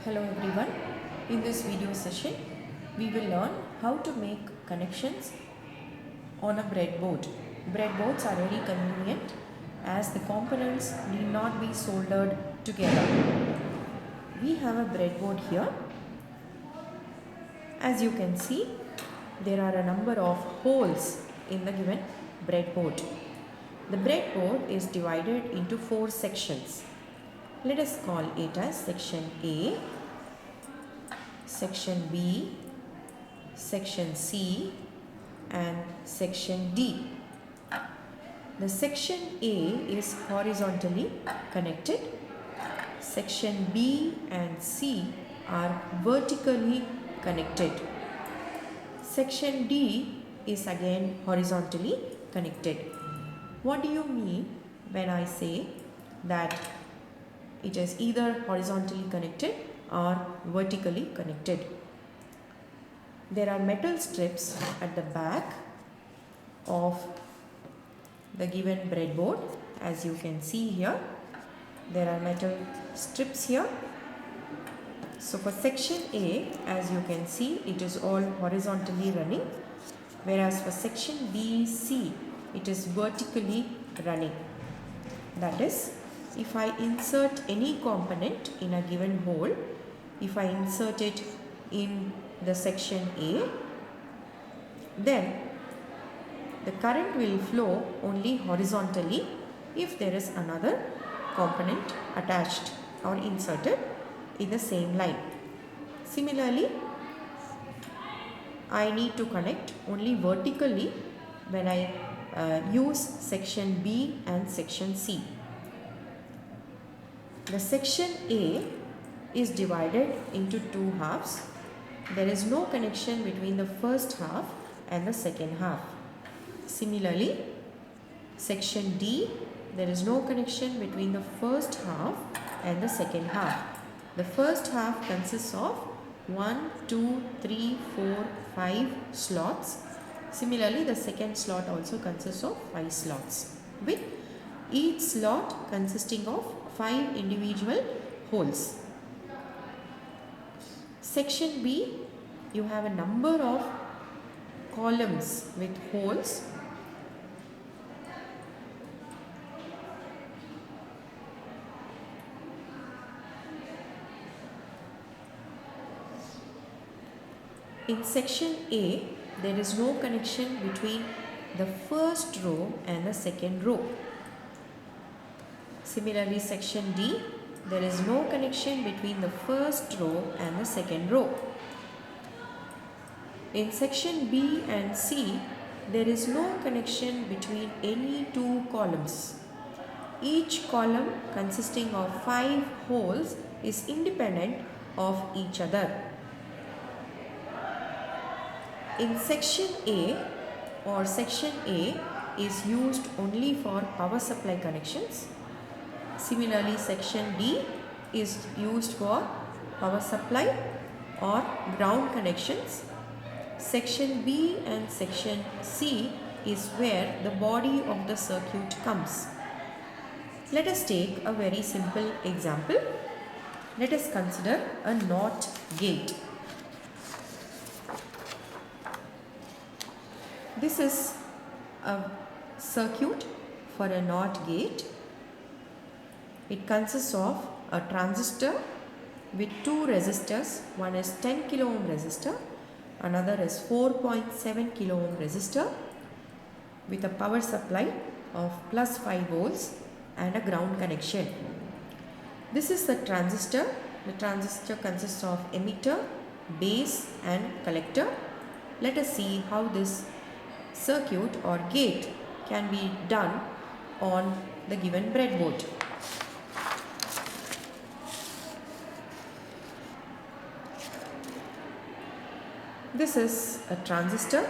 Hello everyone. In this video session, we will learn how to make connections on a breadboard. Breadboards are very convenient as the components need not be soldered together. We have a breadboard here. As you can see, there are a number of holes in the given breadboard. The breadboard is divided into 4 sections. Let us call it as section A, section B, section C and section D. The section A is horizontally connected. Section B and C are vertically connected. Section D is again horizontally connected. What do you mean when I say that it is either horizontally connected or vertically connected? There are metal strips at the back of the given breadboard. As you can see here, there are metal strips here. So for section A, as you can see, it is all horizontally running, whereas for section B, C, it is vertically running. That is, if I insert any component in a given hole, if I insert it in the section A, then the current will flow only horizontally if there is another component attached or inserted in the same line. Similarly, I need to connect only vertically when I use section B and section C. The section A is divided into 2 halves. There is no connection between the first half and the second half. Similarly, section D, there is no connection between the first half and the second half. The first half consists of 1, 2, 3, 4, 5 slots. Similarly, the second slot also consists of 5 slots, with each slot consisting of 5 individual holes. Section B, you have a number of columns with holes. In section A, there is no connection between the first row and the second row. Similarly, section D, there is no connection between the first row and the second row. In section B and C, there is no connection between any 2 columns. Each column consisting of 5 holes is independent of each other. In section A, or section A is used only for power supply connections. Similarly, section D is used for power supply or ground connections. Section B and section C is where the body of the circuit comes. Let us take a very simple example. Let us consider a NOT gate. This is a circuit for a NOT gate. It consists of a transistor with 2 resistors. One is 10 kilo ohm resistor, another is 4.7 kilo ohm resistor with a power supply of plus 5 volts and a ground connection. This is the transistor. The transistor consists of emitter, base and collector. Let us see how this circuit or gate can be done on the given breadboard. This is a transistor.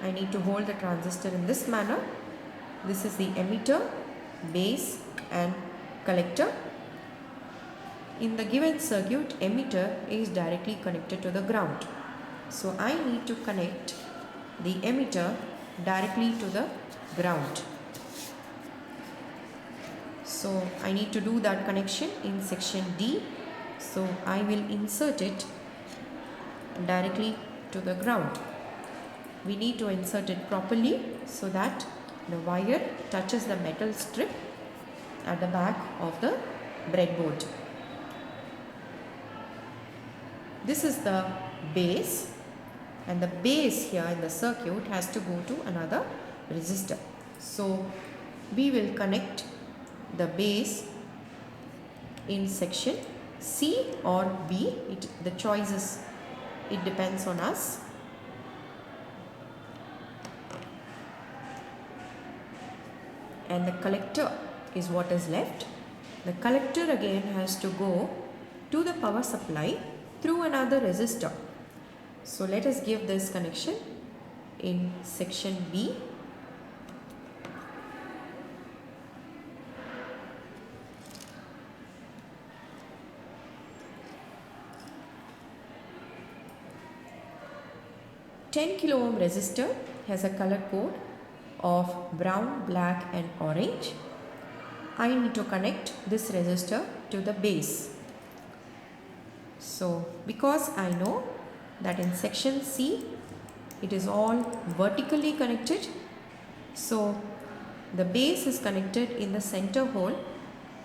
I need to hold the transistor in this manner. This is the emitter, base and collector. In the given circuit, emitter is directly connected to the ground. So I need to connect the emitter directly to the ground. So I need to do that connection in section D. So I will insert it directly to the ground. We need to insert it properly so that the wire touches the metal strip at the back of the breadboard. This is the base, and the base here in the circuit has to go to another resistor. So we will connect the base in section C or B. The choice is, it depends on us. And the collector is what is left. The collector again has to go to the power supply through another resistor. So let us give this connection in section B. "10 kilo ohm resistor has a color code of brown, black and orange. I need to connect this resistor to the base. So because I know that in section C it is all vertically connected, so the base is connected in the center hole.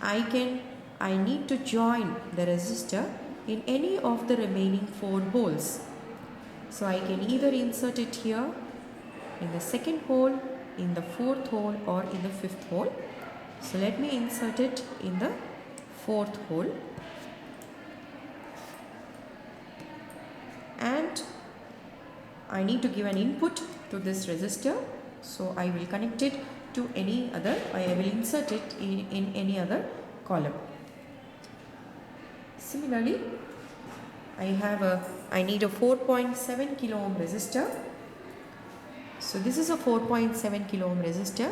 I need to join the resistor in any of the remaining 4 holes. So I can either insert it here in the second hole, in the 4th hole or in the 5th hole. So let me insert it in the 4th hole. And I need to give an input to this resistor. So I will connect it to any other, I will insert it in any other column. Similarly, I need a 4.7 kilo ohm resistor. So this is a 4.7 kilo ohm resistor,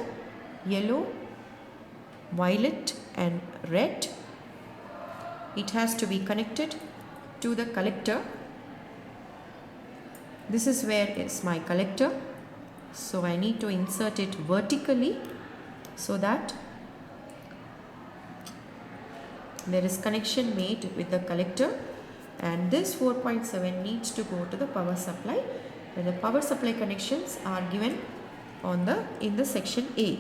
yellow, violet and red. It has to be connected to the collector. This is where is my collector. So I need to insert it vertically so that there is connection made with the collector, and this 4.7 needs to go to the power supply, and the power supply connections are given in the section A.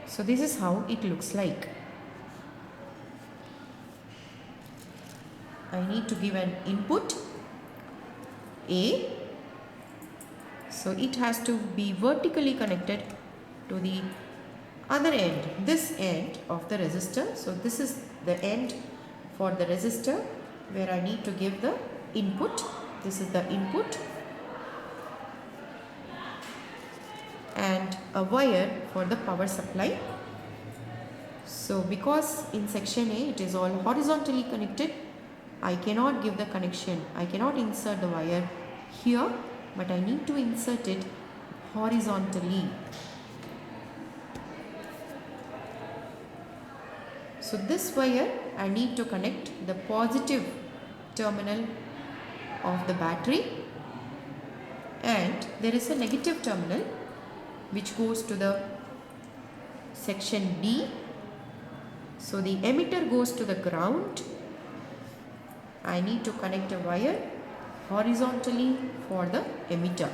So this is how it looks like. I need to give an input A. So it has to be vertically connected to the other end, this end of the resistor. So this is the end for the resistor where I need to give the input. This is the input, and a wire for the power supply. So because in section A it is all horizontally connected, I cannot give the connection, I cannot insert the wire here, but I need to insert it horizontally. So this wire I need to connect the positive terminal of the battery, and there is a negative terminal which goes to the section D. So the emitter goes to the ground. I need to connect a wire horizontally for the emitter.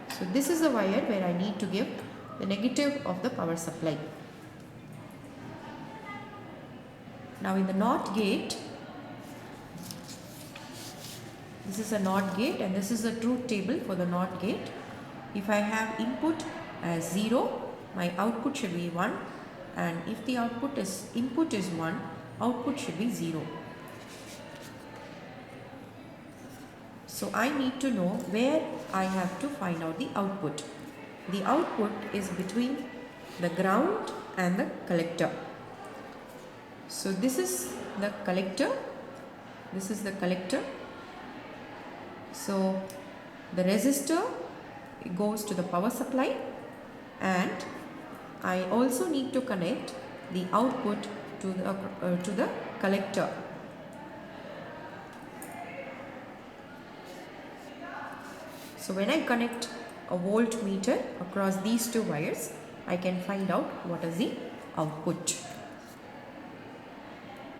So this is the wire where I need to give the negative of the power supply. Now in the NOT gate, this is a NOT gate and this is the truth table for the NOT gate. If I have input as 0, my output should be 1, and if the input is 1, output should be 0. So I need to know where I have to find out the output. The output is between the ground and the collector. So this is the collector. This is the collector. So the resistor goes to the power supply, and I also need to connect the output to the collector. So when I connect a voltmeter across these two wires, I can find out what is the output.